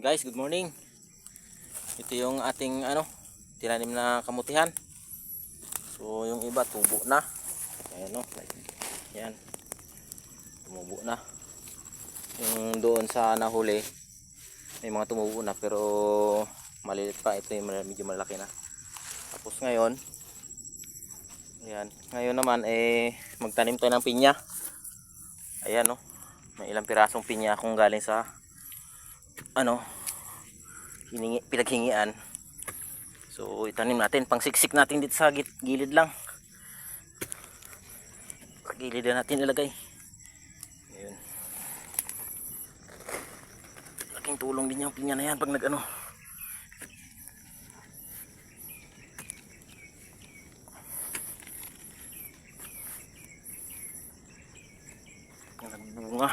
Guys, good morning. Ito yung ating tinanim na kamutihan. So yung iba tubo na. Ayan Yan. Tumubo na. Yung doon sa nahuli, may mga tumubo na pero malilit pa. Ito yung medyo malaki na. Tapos ngayon, ayan. Ngayon naman magtanim tayo ng pinya. Ayan may ilang pirasong pinya akong galing sa pinaghingian. So itanim natin, pang siksik natin dito sa gilid lang. Sa gilid na natin ilagay. Ayun. Laking tulong din yung pinya na yan pag nagano. Nagbunga.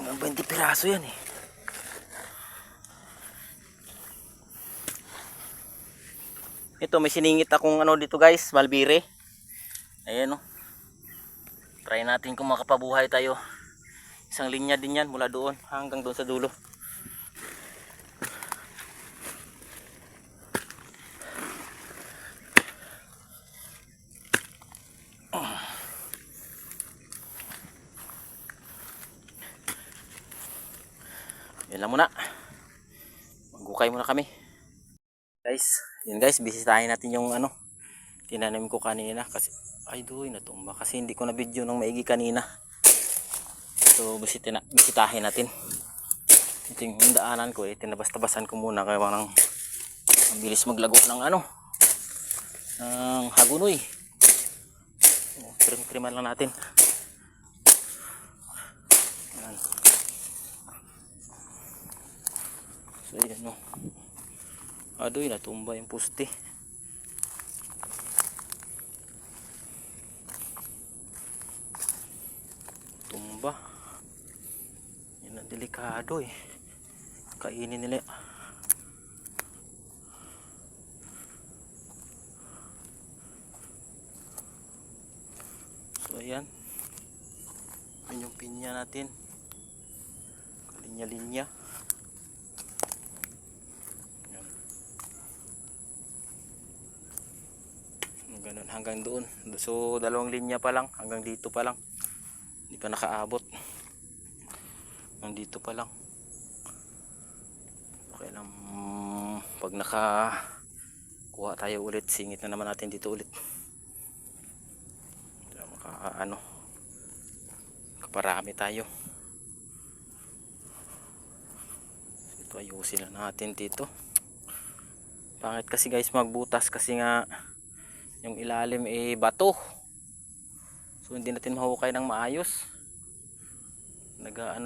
Mga 20 piraso yan Ito may siningit akong dito guys, malbire. Ayan Try natin kung makapabuhay tayo. Isang linya din yan mula doon hanggang doon sa dulo. Yan lang muna. Magukay muna kami. Yan guys, bisitahin natin yung tinanim ko kanina kasi natumba kasi hindi ko na video ng maigi kanina. So bisitahin natin. Ito yung daanan ko tinabas-tabasan ko muna kaya ang bilis maglago ng ng hagunoy. Trim-triman lang natin. Yan. So yan natumba yung puste. Tumba. Yan ang delikado kainin nila. So ayan. Yan yung pinya natin. Linya-linya. Ganun hanggang doon. So dalawang linya pa lang, hanggang dito pa lang. Hindi pa nakaabot. Nandito pa lang. Okay lang, pag nakakuha tayo ulit, singit na naman natin dito ulit. Kaparami tayo. Ito ayusin lang natin dito. Pangit kasi guys magbutas kasi nga yung ilalim bato. So hindi natin mahukay ng maayos.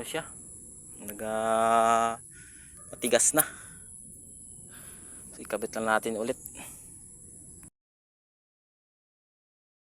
Siya. Matigas na. So ikabit lang natin ulit.